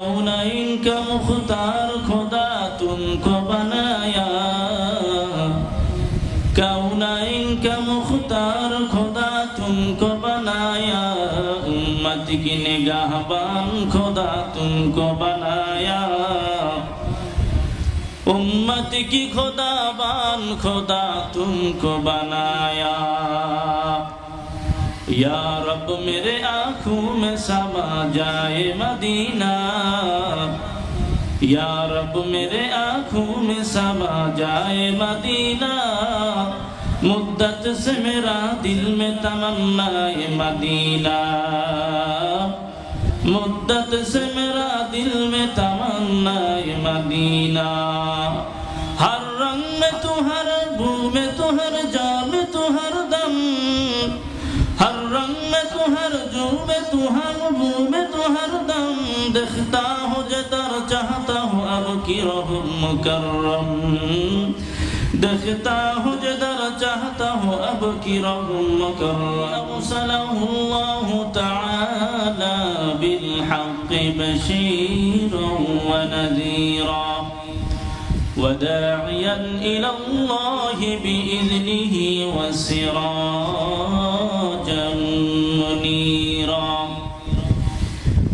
कौनैन का मुख्तार खुदा तुमको बनाया, कौनैन का मुख्तार खुदा तुमको बनाया, उम्मत की निगाहबान खुदा तुमको बनाया, उम्मत की खुदाबान खुदा तुमको बनाया। या रब मेरे आँखों में समा जाए मदीना, या रब मेरे आँखों में समा जाए मदीना, मुद्दत से मेरा दिल में तमन्नाए मदीना, मुद्दत से मेरा दिल में तमन्नाए मदीना। हर रंग में तू, हर बू में तू, हर जान में तू, हर दम, हर रंग में तू, हर जू में तू, हर बू में तू, हर दम, देखता हूँ जदर चाहता हूँ अब की रहम मुकर्रम, देखता हूँ जदर चाहता हूँ अब की रहम मुकर्रम। सल्लल्लाहु तआला बिल हक़्क़ि बशीरन व नज़ीरा وداعيا إلى الله بإذنه وسراجا منيرا.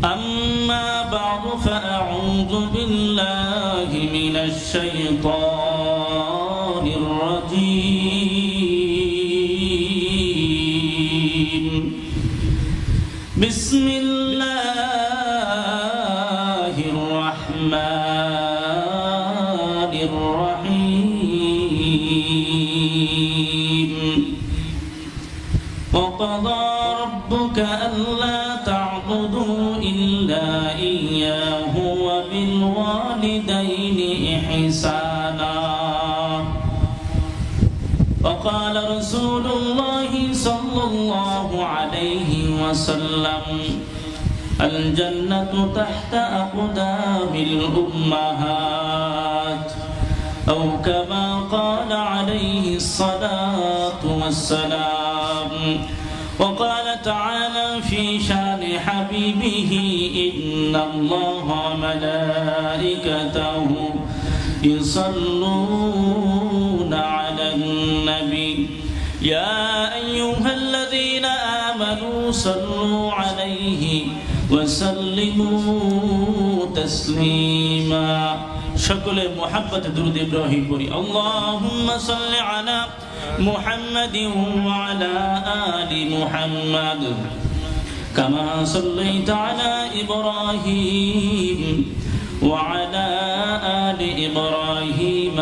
أما بعد فأعوذ بالله من الشيطان الرجيم. بسم الله الرحمن الرحيم. وقضى ربك ألا تعبدوا إلا إياه وبالوالدين إحسانا. وقال رسول الله صلى الله عليه وسلم الجنة تحت أقدام الأمهات، أو كما قال عليه الصلاة والسلام. وقال تعالى في شان حبيبه إن الله وملائكته يصلون على النبي يا أيها الذين آمنوا صلوا عليه وسلموا تسليما. সকলে মোহাব্বতে দুরূদ ইব্রাহিম পড়ি। আল্লাহুম্মা সাল্লি আলা মুহাম্মাদিন ওয়া আলা আলি মুহাম্মাদ কামা সাল্লাইতা আলা ইব্রাহিম ওয়া আলা আলি ইব্রাহিম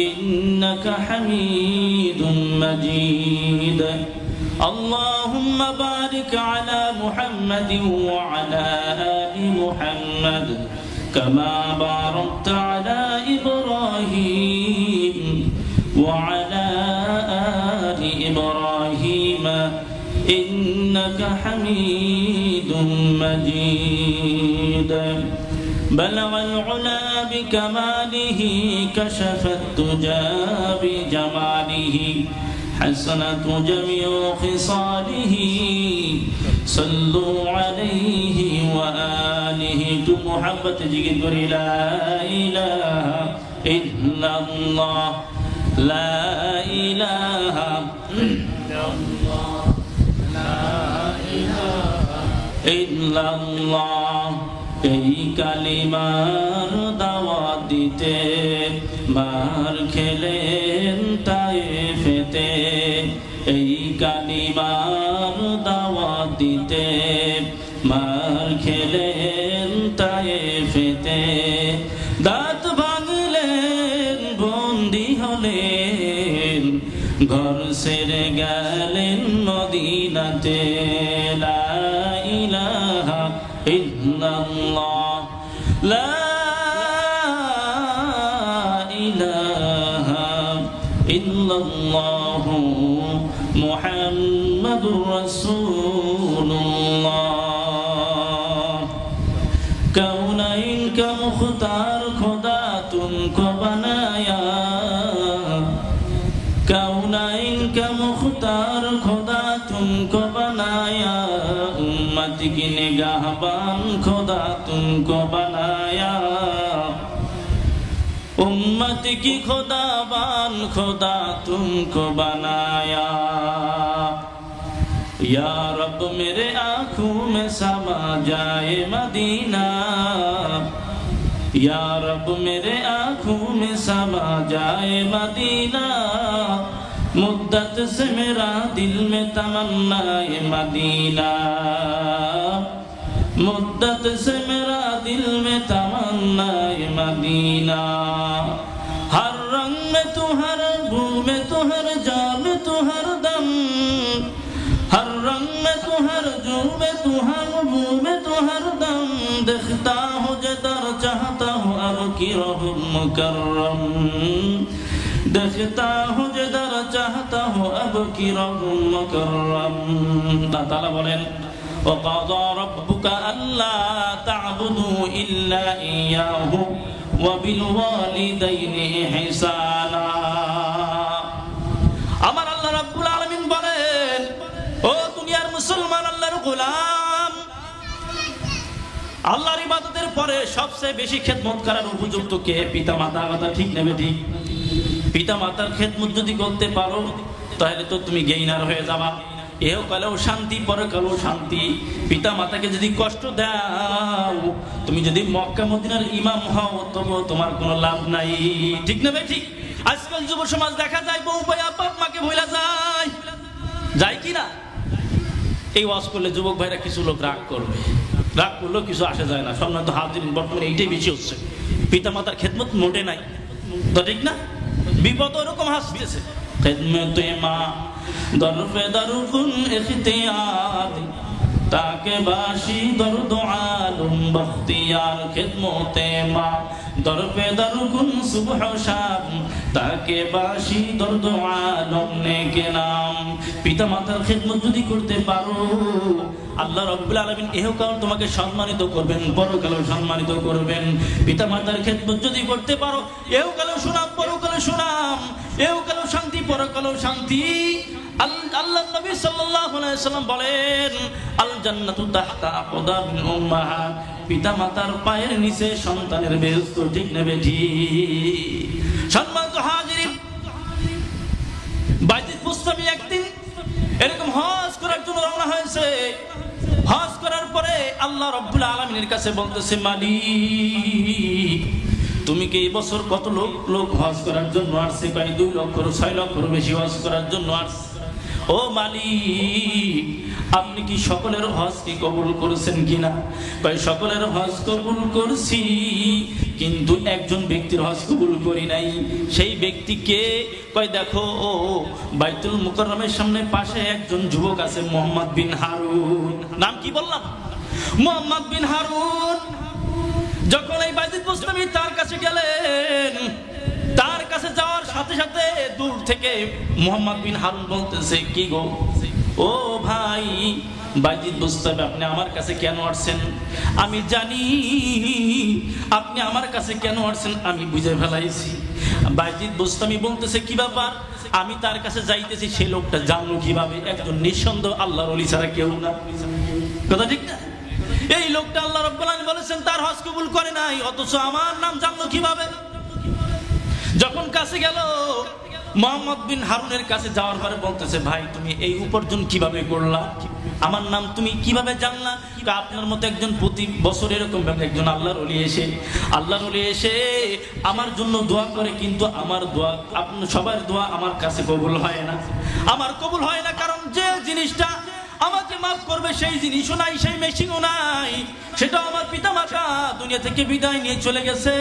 ইন্নাকা হামিদুম মাজিদ। اللهم بارك على محمد وعلى آل محمد كما باركت على إبراهيم وعلى آل إبراهيم إنك حميد مجيد. بلغ العلا بكماله كشف الدجى بجماله حسنة جميع خصاله صلوا عليه وآله. تو محبت جگت کری لا إله إلا الله لا إله إلا الله لا إله إلا الله. এই কালিমার দাওয়াত দিতে মার খেলেন তায়েফেতে, এই কালিমার দাওয়াত দিতে মার খেলেন তায়েফেতে, দাঁত ভাঙলেন বন্দী হলেন ঘর ছেড়ে গেলেন মদিনাতে। লা ইলাহা ইল্লাল্লাহ লা ইলাহা ইল্লাল্লাহ মুহাম্মাদুর রাসূলুল্লাহ। कौनैन का मुख्तार खुदा तुमको बनाया, कौनैन का मुख्तार खुदा तुमको बनाया, उम्मत की निगाहबान खुदा तुमको बनाया, उम्मत की खुदाबान खुदा तुमको बनाया। या रब मेरे आँखों में समा जाए मदीना, या रब मेरे आँखों में समा जाए मदीना। मुद्दत से मेरा दिल में तमन्ना है मदीना, मुद्दत से मेरा दिल में तमन्ना है मदीना। हर रंग में तू, हर बू में तू, हर जान में तू, हर दम, हर रंग में तू, हर जू में तू, हर बू में तू, हर दम। देखता हूँ जदर चाहता हूँ अब की रहम मुकर्रम, देखता हूँ जदर चाहता हूँ अब की रहम मुकर्रम। अल्लाह ताला बोलेन وقضى ربك ألا تعبدوا إلا إياه وبالوالدين إحسانا। আমার আল্লাহ রাব্বুল আলামিন বলেন, ও দুনিয়ার মুসলমান আল্লাহর গোলাম, আল্লাহর ইবাদতের পরে সবচেয়ে বেশি খেদমত করার উপযুক্ত কে? পিতা মাতা। কথা ঠিক নেবে ঠিক? পিতা মাতার খেদমত যদি করতে পারো তাহলে তো তুমি গেইনার হয়ে যাবা। এও কালেও শান্তি, পরকালেও শান্তি। পিতা মাতাকে যদি কষ্ট দাও, তুমি যদি মক্কা মদিনার ইমাম হও, তবু তোমার কোনো লাভ নাই। ঠিক না ভাই? ঠিক। আজকাল যুব সমাজ দেখা যায় বউ ভাইয়া বাপ মাকে ভুলা যায়, যায় কি না? এই ওয়াজ করলে যুবক ভাইরা কিছু লোক রাগ করবে, রাগ করলেও কিছু আসে যায় না। সম্মানিত হাজিরিন, বর্তমানে এইটাই বেশি হচ্ছে, পিতা মাতার খেদমত মোটে নাই। তো ঠিক না? বিপদ ওরকম হাসতেছে। খেদমতে মা দরফে দরকুন ইখতিয়ার, তাকে বাসি দরদ আলম বখতিয়ার। খেদমতে মা দরফে দরকুন সুবহ শাম, তাকে বাসি দরদ আলম নেকে নাম। পিতা মাতার খেদমত যদি করতে পারো, আল্লাহ রাব্বুল আলামিন ইহকাল তোমাকে সম্মানিত করবেন, পরকালেও সম্মানিত করবেন। পিতা মাতার খেদমত যদি করতে পারো, ইহকালেও সুনাম, পরকালেও সুনাম। ইহকালেও শান্তি, পরকালেও শান্তি। আল্লাহ নবী সাল্লাল্লাহু আলাইহি ওয়াসাল্লাম বলেন, আল জান্নাতু তাহতা আকদামিল উম্মাহাত, পিতা মাতার পায়ের নিচে সন্তানের বেহেশত। ঠিক নেবে ঠিক? সম্মানিত হাজিরিন, বাইতুল মুস্তামি একদিন এরকম হজ করার জন্য রওনা হয়েছে। হজ করার পরে আল্লাহ রাব্বুল আলামিনের কাছে বলতেছে, মালিক তুমি কি এই বছর কত লোক হজ করার জন্য আসছে? কয় 2 লক্ষ, 6 লক্ষের বেশি হজ করার জন্য আসছে। ও মালিক, আপনি কি সকলের হজ কি কবুল করেছেন কিনা? কয় সকলের হজ কবুল করছি, কিন্তু একজন ব্যক্তির হজ কবুল করি নাই। সেই ব্যক্তিকে? কয় দেখো, ও বাইতুল মুকাররমের সামনে পাশে একজন যুবক আছে, মুহাম্মদ বিন হারুন। নাম কি বললাম? মুহাম্মদ বিন হারুন। যখন এই বাইতুল মুস্তামি তার কাছে গেলেন, তার কাছে যাওয়ার সাথে সাথে দূর থেকে মুহাম্মদ বিন হারুন বলতেছে, কি গো, ও ভাই বাইতুল মুস্তামি, আপনি আমার কাছে কেন আসছেন? আমি জানি আপনি আমার কাছে কেন আসছেন, আমি বুঝে ফেলাইছি। বাইতুল মুস্তামি বলতেছে, কি ব্যাপার? আমি তার কাছে যাইতেছি, সেই লোকটা জানলো কিভাবে? একজন নিঃসন্দেহ আল্লাহর ওলি ছাড়া কেউ না। কথা ঠিক না? এই লোকটা আল্লাহ রাব্বুল আলামিন বলেছেন তার হজ কবুল করে নাই, অথচ আমার নাম জানলো কিভাবে? যখন কাছে গেল, মুহাম্মদ বিন হারুনের কাছে যাওয়ার পরে বলতেছে, ভাই তুমি এই উপার্জন কিভাবে করলা? আমার নাম তুমি কিভাবে জানলা? আপনার মতো একজন প্রতি বছর এরকম একজন আল্লাহর ওলি এসে আমার জন্য দোয়া করে, কিন্তু আমার দোয়া, আপনার সবার দোয়া আমার কাছে কবুল হয় না। আমার কবুল হয় না কারণ যে জিনিসটা আমাকে মাফ করবে সেই জিনিসও নাই, সেই মেশিনও নাই। সেটা আমার পিতা মাতা দুনিয়া থেকে বিদায় নিয়ে চলে গেছে।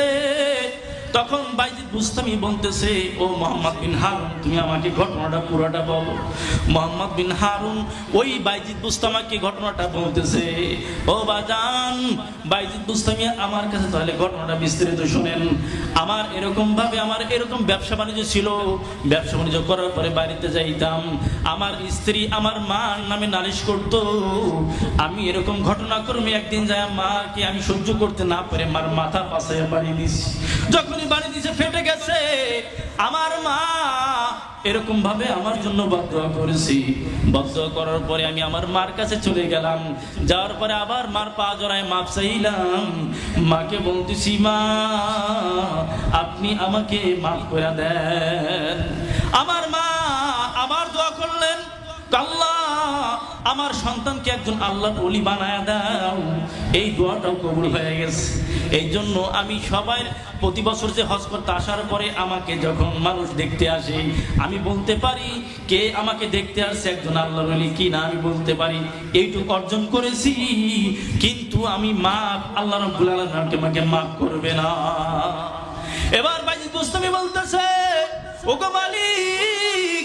তখন বাইতুল মুস্তামি বলতেছে, ও মুহাম্মদ বিন হারুন, তুমি আমাকে ঘটনাটা পুরোটা বলো। মুহাম্মদ বিন হারুন ওই বাইতুল মুস্তামিকে ঘটনাটা বলতেছে, ও বাজান, বাইতুল মুস্তামি আমার কাছে তাহলে ঘটনাটা বিস্তারিত শুনেন। আমার এরকম ব্যবসা বাণিজ্য ছিল। ব্যবসা বাণিজ্য করার পরে বাড়িতে যাইতাম, আমার স্ত্রী আমার মার নামে নালিশ করত। আমি এরকম ঘটনা করবো, একদিন যায় মাকে আমি সহ্য করতে না পারে মার মাথা পাশে বাড়ি দিছি। যখন যখনই বাড়ি দিয়েছে ফেটে গেছে, আমার মা এরকম ভাবে আমার জন্য বদদোয়া করেছি। বদদোয়া করার পরে আমি আমার মার কাছে চলে গেলাম। যাওয়ার পরে আবার মার পা জড়ায় মাপ চাইলাম। মাকে বলতেছি, মা আপনি আমাকে মাফ করে দেন। আমার মা আবার দোয়া করলেন, আল্লাহ আমার সন্তানকে একজন আল্লাহর ওলি বানায় দাও। এই দোয়াটাও কবুল হয়ে গেছে। এই জন্য আমি সবাই প্রতি বছর যে হজ করতে আসার পরে আমাকে যখন মানুষ দেখতে আসে, আমি বলতে পারি কে আমাকে দেখতে আসছে, একজন আল্লাহর ওলি কি না আমি বলতে পারি। এইটুকু অর্জন করেছি, কিন্তু আমি মাফ, আল্লাহ রাব্বুল আলামিন আমাকে মাফ করবে না। এবার বাইজিদ বুস্তামি বলতেছে, ওগো মালিক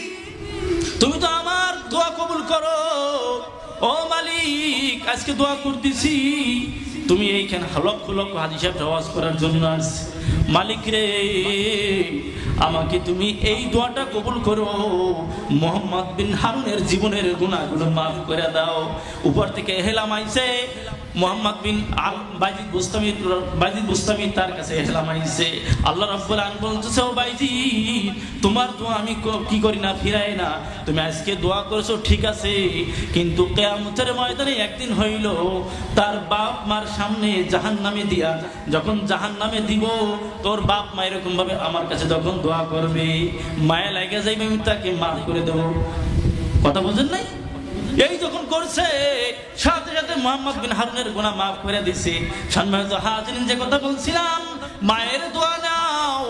তুমি তো আমার দোয়া কবুল করো। ও মালিক আজকে দোয়া করতেছি, তুমি এইখানে লক্ষ লক্ষ হাজী সাহেব ওয়াজ করার জন্য আসছে। মালিক রে আমাকে তুমি এই দোয়াটা কবুল করো, মোহাম্মদ বিন হারুনের জীবনের গুনাহগুলো মাফ করে দাও। উপর থেকে হেলাম আইছে, মোহাম্মদ বিন বাইজিদ বুস্তামি তার কাছে হেলাম আইছে। আল্লাহ রাব্বুল আলামিন বলতেছে, ও বাইজিদ তোমার দোয়া আমি কি করি না, ফিরাই না। তুমি আজকে দোয়া করেছো ঠিক আছে, কিন্তু কিয়ামতের ময়দানে একদিন হইল তার বাপ মার সামনে জাহান্নামে দিয়া, যখন জাহান্নামে দিব তোর বাপ মা এরকম ভাবে আমার কাছে যখন দোয়া করবে, মায়া লাগে যাইবে, আমি তাকে মাফ করে দেবো। কথা বুঝেন নাই? এই যখন করছে সাথে সাথে মোহাম্মদ বিন হারুনের গুনাহ মাফ করে দিছে। সম্মানিত হাজিরিন, যে কথা বলছিলাম, মায়ের দোয়া নাও,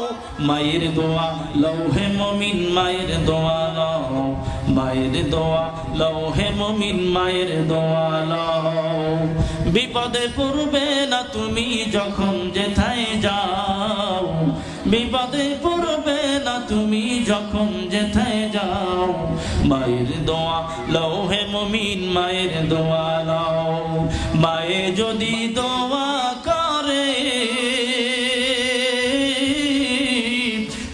মায়ের দোয়া লৌহে মুমিন, মায়ের দোয়া নাও, মায়ের দোয়া লৌহে মুমিন, মায়ের দোয়া নাও। বিপদে পড়বে না তুমি যখন যেথায় যাও, বিপদে পড়বে না তুমি যখন যেথায় যাও, মায়ের দোয়া লৌহে মুমিন, মায়ের দোয়া নাও। মায়ে যদি দোয়া করে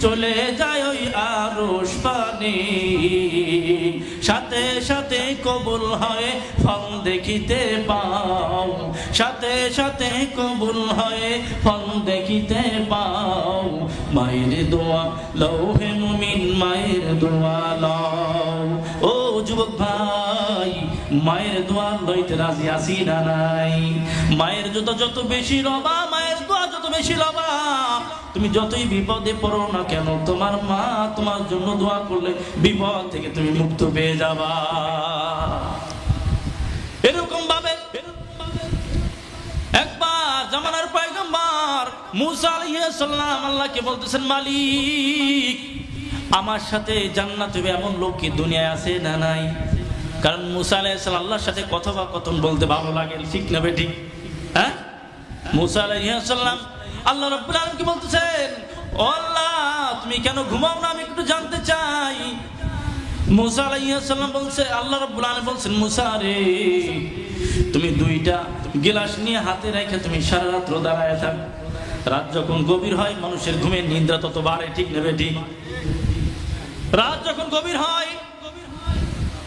চলে যায় ওই আরশ পানে, সাথে সাথে কবুল হয় ফল দেখিতে পাও, সাথে সাথে কবুল হয় ফল দেখিতে পাও। মায়ের দোয়া লৌহে মুমিন, মায়ের দোয়া লও। ও যুবক ভাই, মায়ের দোয়া লইতে রাজি আছি না নাই? মায়ের যত বেশি রবা, মায়ের দোয়া যত বেশি রবা, তুমি যতই বিপদে পড়ো না কেন, তোমার মা তোমার জন্য দোয়া করলে বিপদ থেকে তুমি মুক্ত পেয়ে যাবা। এরকম ভাবে একবার জামানার পয়গম্বর মুসা আলাইহিস সালাম আল্লাহকে বলতেছেন, মালিক আমার সাথে জান্নাতে এমন লোক কি দুনিয়ায় আছে না নাই? কারণ মুসা আলাইহিস সালাম আল্লাহর সাথে কথোপকথন বলতে ভালো লাগে, ঠিক না বেঠিক? হ্যাঁ, মুসা আলাইহিস সালাম আল্লাহ রাব্বুল আলামিনকে বলতেছেন, ও আল্লাহ তুমি কেন ঘুমাও না, আমি একটু জানতে চাই। মুসা আলাইহিস সালাম বলছে, আল্লাহ রাব্বুল আলামিন বলছেন, মুসা রে তুমি দুইটা গিলাস নিয়ে হাতে রেখে তুমি সারা রাত দাঁড়ায় থাক। রাত যখন গভীর হয় মানুষের ঘুমের নিদ্রা তত বাড়ে, ঠিক নেবে ঠিক? রাত যখন গভীর হয়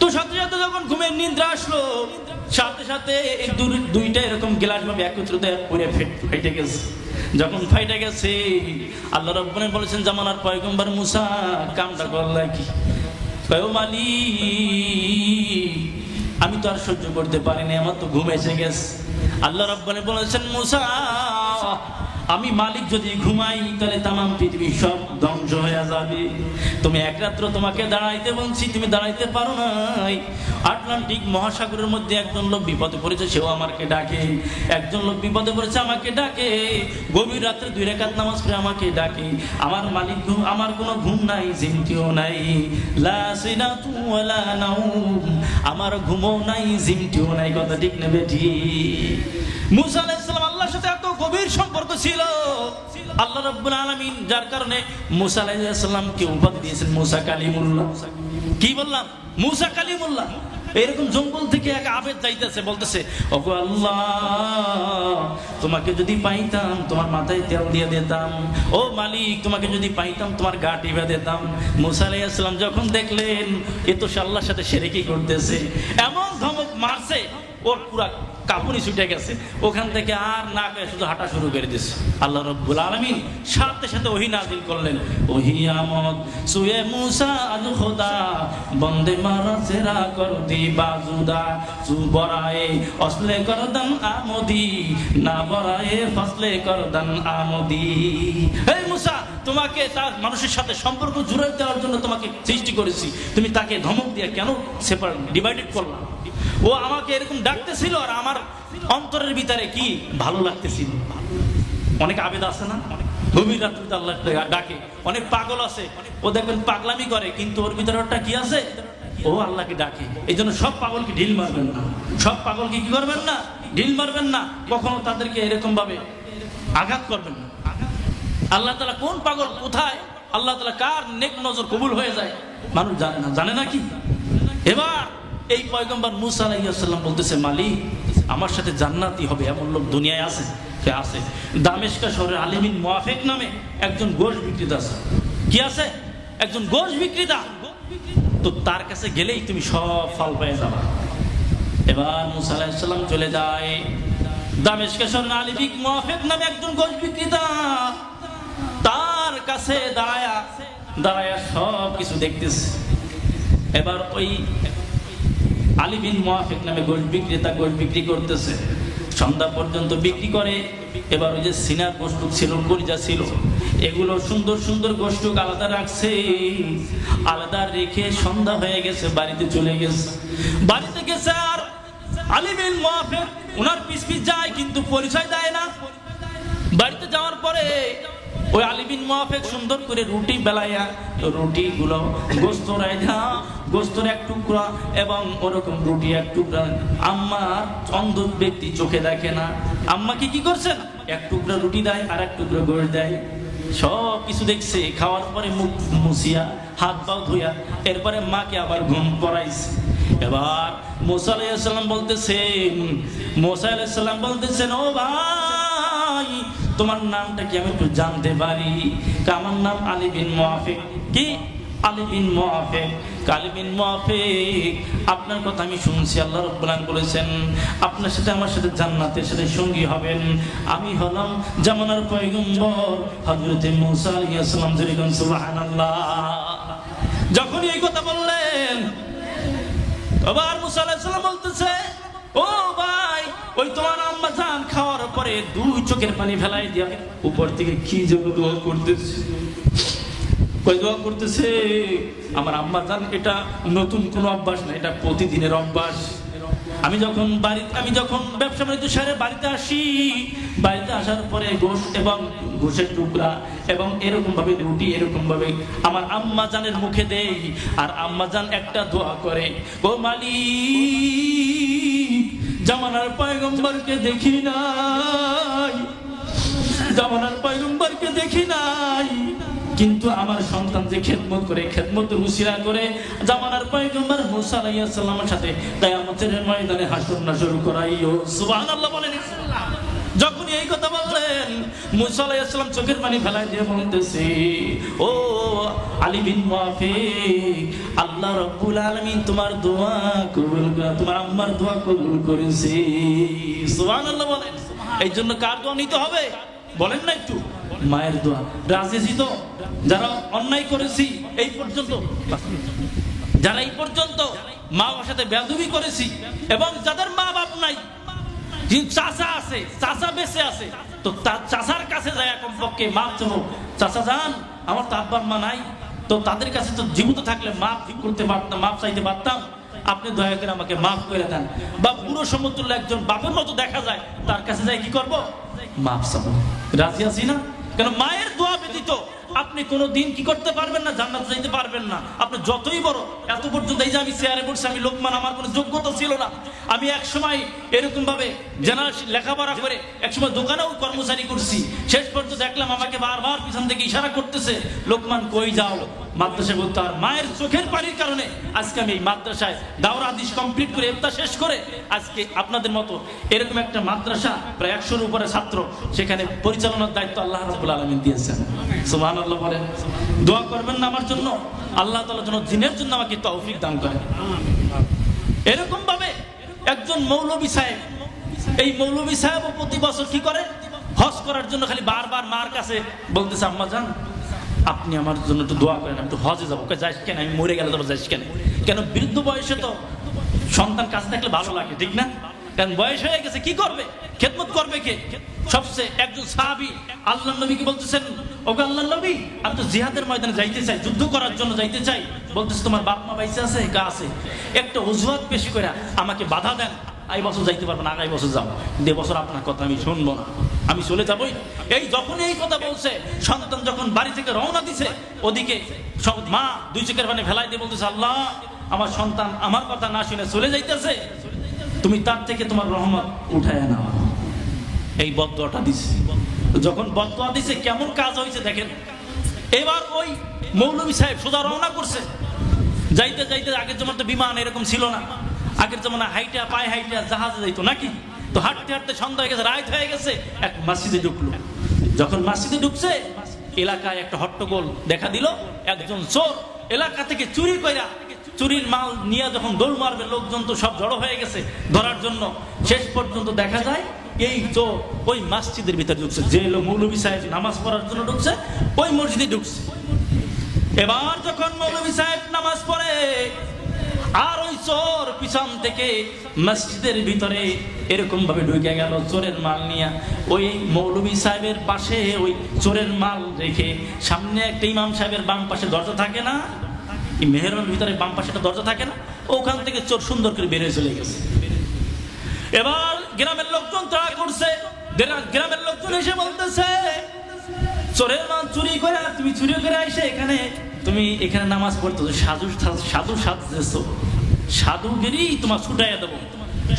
তো সাথে সাথে যখন ঘুমের নিদ্রা আসলো, সাথে সাথে এই দুইটা এরকম গ্লাস ভাবে একত্রিত করে ফেটে গেছে। যখন ফাইটে গেছে আল্লাহ রাব্বুল আলামিন বলেছেন, জামানার পয়গম্বর মুসা কামটা করলা কি? কয়, ও মালিক আমি তো আর সহ্য করতে পারিনি, আমার তো ঘুম এসে গেছে। আল্লাহ রাব্বুল আলামিন বলেছেন, মুসা আমি মালিক যদি ঘুমাই তাহলে তামাম পৃথিবী সব ধ্বংস হয়ে যাবে। তুমি এক রাত্র তোমাকে দাঁড়াইতে বলছি, তুমি দাঁড়াইতে পারো নাই। আটলান্টিক মহাসাগরের মধ্যে একজন লোক বিপদে পড়েছে, সেও আমাকে ডাকে। একজন লোক বিপদে পড়েছে আমাকে ডাকে, গভীর রাত্রে 2 রাকাত নামাজ পড়ে আমাকে ডাকে। আমার মালিক আমার কোনো ঘুম নাই, জিমটিও নাই, লা সিনাতু ওয়ালা নাউম, আমার ঘুমও নাই, জিমটিও নাই। কথা ঠিক না বেটি? মুসা আলাইহিস সালাম আল্লাহর সাথে এত গভীর সম্পর্ক ছিল আল্লাহ রাব্বুল আলামিন, যার কারণে মুসা আলাইহিস সালামকে উপাধি দিয়েছেন মুসা কালিমুল্লাহ। কি বললাম? মুসা কালিমুল্লাহ। এরকম জঙ্গল থেকে এক আবেদ যাইতেছে, বলতেছে, ওগো আল্লাহ তোমাকে যদি পাইতাম তোমার মাথায় তেল দিয়ে দিতাম। ও মালিক তোমাকে যদি পাইতাম তোমার গা টিপে দিতাম। মুসা আলাইহিস সালাম যখন দেখলেন এ তো আল্লাহর সাথে শিরকি করতেছে, এমন ধমক মারছে ওর পুরা কাপুনি ছুটে গেছে, ওখান থেকে আর না করে শুধু হাঁটা শুরু করে দিয়েছে। আল্লাহ রাব্বুল আলামিন সাথে সাথে ওহী নাযিল করলেন, ওহী আমদ সুয়ে মুসা আজ খোদা বন্দে মারা সেরা কর দি বাজুদা সু বরায়ে অসলে করদান আমদি না বরায়ে ফসলে করদান আমদি। হে মুসা, তোমাকে তার মানুষের সাথে সম্পর্ক জুড়ে দেওয়ার জন্য তোমাকে সৃষ্টি করেছি, তুমি তাকে ধমক দিয়ে কেন সেপারেট ডিভাইডেড করলা? ও আমাকে এরকম ডাকতেছিল আর আমার অন্তরের ভিতরে কি ভালো লাগতেছিল। অনেক আবেদ আছে না, গভীর রাত্রিতে আল্লাহ ডাকে। অনেক পাগল আছে, ও দেখবেন পাগলামি করে, কিন্তু ওর ভিতরে ওটা কি আছে, ও আল্লাহকে ডাকে। এই জন্য সব পাগলকে ঢিল মারবেন না, সব পাগলকে কি করবেন না, ঢিল মারবেন না, কখনো তাদেরকে এরকম ভাবে আঘাত করবেন না। আল্লাহ তাআলা কোন পাগল কোথায়, আল্লাহ তাআলা কার নেক নজর কবুল হয়ে যায় মানুষ জানে না, জানে না কি? এবার এই পয়গম্বর মুসা আলাইহিস সালাম বলতেছে, মালিক আমার সাথে জান্নাতি হবে এমন লোক দুনিয়ায় আছে? কে আছে? দামেস্ক শহরে আলী বিন মুআফিক নামে একজন গোশ বিক্রেতা আছে। কি আছে? একজন গোশ বিক্রেতা। তো তার কাছে গেলেই তুমি সব ফল পেয়ে যাবে। এবার মুসা আলাইহিস সালাম চলে যায় দামেস্ক শহরে আলী বিন মুআফিক নামে একজন গোশ বিক্রেতা, তার কাছে দাঁড়ায়া সব কিছু দেখতেছে। এবার ওই আলী বিন মুআফিক নামে গোশ বিক্রেতা গোশ বিক্রি করতেছে, সন্ধ্যা পর্যন্ত বিক্রি করে। এবার ওই যে সিনার গোশট ছিল, কলিজা ছিল, এগুলো সুন্দর সুন্দর গোশট আলাদা রাখছে, আলাদা রেখে সন্ধ্যা হয়ে গেছে, বাড়িতে চলে গেছে। বাড়িতে গেছে আর আলী বিন মুআফিক ওনার পিছ যায়, কিন্তু পরিচয় দেয় না। বাড়িতে যাওয়ার পরে ওই আলী বিন মুআফিক সুন্দর করে রুটি বেলাইয়া, রুটিগুলো গোশত রাইধা, গোশতের এক টুকরা এবং ওরকম রুটি এক টুকরা। আম্মা অন্ধ ব্যক্তি, চোখে দেখে না, আম্মাকে কি করছেন, এক টুকরা রুটি দেয় আর এক টুকরা গোশত দেয়। সব কিছু দেখছে, খাওয়ার পরে মুখ মুছিয়া হাত পাও ধুইয়া এরপরে মাকে আবার ঘুম পড়াইছে। এবার মুসা আলাইহিস সালাম বলতেছেন, ও ভাই তোমার নামটা কি আমি একটু জানতে পারি? আমার নাম আলী বিন মুআফিক। কি? আলী বিন মুআফিক। আলী বিন মুআফিক, আপনার কথা আমি শুনছি, আল্লাহ রাব্বুল আলামিন বলেছেন আপনার সাথে আমার সাথে জান্নাতের সাথে সঙ্গী হবেন। আমি হলাম জামানার পয়গম্বর হযরত মুসা আলাইহিস সালাম। সুবহানাল্লাহ। যখন এই কথা বললেন, আবার মুসা আলাইহিস সালাম বলতেছে, ও ভাই ওই তোমার আম্মা জান খাওয়ার পরে দুই চোখের পানি ফেলাই দিয়া উপর থেকে কি যেন দোয়া করতেছে। কই দোয়া করতেছে? আমার আম্মা জান এটা নতুন কোনো অভ্যাস না, এটা প্রতিদিনের অভ্যাস। আমি যখন ব্যবসা বাণিজ্য সেরে বাড়িতে আসি, বাড়িতে আসার পরে গোশত এবং গোশের টুকরা এবং এরকম ভাবে রুটি এরকম ভাবে আমার আম্মা জানের মুখে দেই, আর আম্মা জান একটা দোয়া করে, ও মালিক জামানার পয়গম্বরকে দেখি নাই, জামানার পয়গম্বরকে দেখি নাই, কিন্তু আমার সন্তান যে খেদমত করে, খেদমতের উসিলা করে জামানার পয়গম্বর মুসা আলাইহিস সালামের সাথে কিয়ামতের ময়দানে হাসর নাসর করাইও। সুবহানাল্লাহ বলেন। যখন এই কথা বললেন, মুসা আলাইহিস সালাম চোখের পানি ফেলাই দিয়ে বলতেছে, ও আলী বিন মুআফিক, আল্লাহ রাব্বুল আলামিন তোমার দোয়া কবুল করে, তোমার আম্মার দোয়া কবুল করেছে। সুবহানাল্লাহ বলেন। এই জন্য কার দোয়া নিতে হবে বলেন না একটু? মায়ের দোয়া। রাজেছি তো যারা অন্যায় করেছি এই পর্যন্ত, যারা এই পর্যন্ত মা বাবার সাথে বেয়াদবি করেছি, এবং যাদের মা বাপ নাই, চাচা আছে, চাচা বেঁচে আছে, তো তার চাচার কাছে যায় কমপক্ষে মাপ চাবো, চাচা যান আমার তো আব্বা মা নাই, তো তাদের কাছে তো জীবিত থাকলে মাপ করতে পারতাম, মাপ চাইতে পারতাম, আপনি দয়া করে আমাকে মাফ করে দেন। বা পুরো সমতুল্য একজন বাপের মতো দেখা যায়, তার কাছে যাই কি করবো, মাপ চাবো। রাজি আছি না? কেন মায়ের দোয়া ব্যতীত আপনি কোনোদিন কি করতে পারবেন না, জান্নাত যাইতে পারবেন না। আপনি যতই বড়, এত পর্যন্ত এই যে আমি চেয়ারে বসছি, আমি লোকমান, আমার কোনো যোগ্যতা ছিল না। আমি এক সময় এরকম ভাবে লেখাপড়া করে একসময় দোকানেও কর্মচারী করছি। শেষ পর্যন্ত দেখলাম আমাকে বারবার পিছন থেকে ইশারা করতেছে, লোকমান কই যাও, মাদ্রাসায় বলতে। আর মায়ের চোখের পানির কারণে আজকে আমি এই মাদ্রাসায় দাওরা হাদিস কমপ্লিট করে ইফতার শেষ করে আজকে আপনাদের মতো এরকম একটা মাদ্রাসা, প্রায় 100-এর উপরে ছাত্র, সেখানে পরিচালনার দায়িত্ব আল্লাহ রাব্বুল আলামিন দিয়েছেন। সুবহানাল্লাহ বলেন। দোয়া করবেন না আমার জন্য, আল্লাহ তাআলা যেন দিনের জন্য আমাকে তৌফিক দান করেন। এরকম ভাবে একজন মৌলভী সাহেব এই মৌলভী সাহেব প্রতি বছর কি করে, হজ করার জন্য খালি বারবার মার কাছে বলতেছে, আম্মা জান আপনি আমার জন্য একটু দোয়া করেন, আমি একটু হজে যাবো। যাইস কেন, আমি মরে গেলে যাবো, যাইস কেন? কেন বৃদ্ধ বয়সে তো সন্তান কাছে থাকলে ভালো লাগে, ঠিক না? কারণ বয়স হয়ে গেছে, কি করবে, খেদমত করবে কে? সবচেয়ে একজন সাহাবী আল্লাহর নবীকে বলতেছেন, ওগো আল্লাহর নবী, আমি তো জিহাদের ময়দানে যাইতে চাই, যুদ্ধ করার জন্য যাইতে চাই। বলতেছে তোমার বাপ মা বাইসে আছে? কা আছে। একটা অজুহাত পেশ করে আমাকে বাধা দেন, এই বছর যাইতে পারবো না, আগামী বছর যাও, যে বছর আপনার কথা আমি শুনবো না, আমি চলে যাবই। এই যখন এই কথা বলছে, সন্তান যখন বাড়ি থেকে রওনা দিছে, ওদিকে সব মা দুই চোখের পানি ফেলাই দিয়ে বলতেছে, আল্লাহ আমার সন্তান আমার কথা না শুনে চলে যাইতেছে, তুমি তার থেকে তোমার রহমত উঠায় নাও। এই বদদোয়াটা দিছে। যখন বদদোয়া দিছে, কেমন কাজ হয়েছে দেখেন। এবার ওই মৌলভী সাহেব সোজা রওনা করছে। যাইতে যাইতে, আগের যেমন তো বিমান এরকম ছিল না, আগের যেমন হাইটা পায়ে হাইটা জাহাজে যাইতো নাকি, তো হাঁটতে হাঁটতে সন্ধ্যা হয়ে গেছে, রাত হয়ে গেছে, এক মসজিদে ঢুকলো। যখন মসজিদে ঢুকছে, এলাকায় একটা হট্টগোল দেখা দিল। একজন চোর এলাকা থেকে চুরি কইরা, চুরির মাল নিয়ে যখন দৌড় মারবে, লোকজন তো সব জড়ো হয়ে গেছে ধরার জন্য। শেষ পর্যন্ত দেখা যায় এই চোর ওই মসজিদের ভিতরে ঢুকছে, যে মৌলভী সাহেব নামাজ পড়ার জন্য ঢুকছে, ওই মসজিদে ঢুকছে। এবার যখন মৌলভী সাহেব নামাজ পড়ে, আর ওই চোর পিছন থেকে মসজিদের ভিতরে এরকম ভাবে ঢুকে গেল চোরের মাল নিয়ে। ওই মৌলভী সাহেবের পাশে ওই চোরের মাল রেখে, সামনে একটা ইমাম সাহেবের বাম পাশে দরজা থাকে না, এই মেহরাবের ভিতরে বাম পাশে একটা দরজা থাকে না, ওখান থেকে চোর সুন্দর করে বেরিয়ে চলে গেছে। এবার গ্রামের লোকজন তাড়া করছে, গ্রামের লোকজন এসে বলতেছে, চোরের মাল চুরি করে তুমি চুরি করে এসে এখানে তুমি এখানে নামাজ পড়তেছো, সাধু সাধু সাজতেছো, সাধুগিরি তোমার ছুটাইয়া দেবো।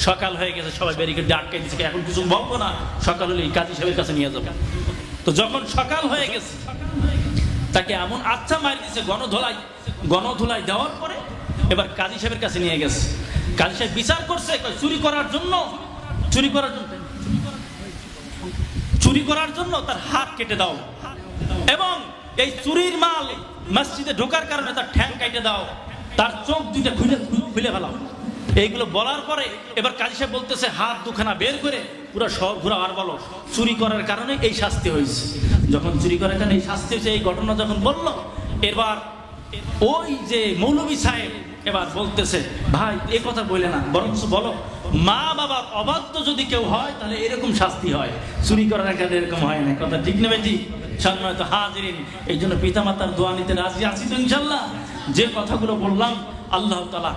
সকাল হয়ে গেছে, সবাই ব্যারিকেড দিয়ে আটকে দিচ্ছে, এখন কিছু বলবো না, সকাল হলে কাজী সাহেবের কাছে নিয়ে যাবো। তো যখন সকাল হয়ে গেছে, তাকে এমন আচ্ছা মারি দিচ্ছে, গণধোলাই দেওয়ার পরে এবার কাজী সাহেবের কাছে নিয়ে গেছে। কাজী সাহেব বিচার করছে, চুরি করার জন্য তার হাত কেটে দাও, এবং এই চুরির মাল মসজিদে ঢোকার কারণে তার ঠ্যাং কেটে দাও, তার চোখ দুইটা খুলে ফেলাও। এইগুলো বলার পরে এবার কাজী সাহেব বলতেছে, হাত দুখানা বের করে পুরো সব ঘুরা আর বলো, চুরি করার কারণে এই শাস্তি হয়েছে। যখন চুরি করার কারণে এই শাস্তি হয়েছে, এই ঘটনা যখন বলল, এবার ওই যে মৌলভী সাহেব এবার বলতেছে, ভাই এ কথা বলে না, বরঞ্চ বলো মা বাবার অবাধ্য যদি কেউ হয় তাহলে এরকম শাস্তি হয়, চুরি করার কারণে এরকম হয় না। কথা ঠিক নেবে জি? সম্মানিত হাজিরিন, এই জন্য পিতামাতার দোয়া নিতে রাজি আছি তো ইনশাল্লাহ। যে কথাগুলো বললাম, আল্লাহ তাআলা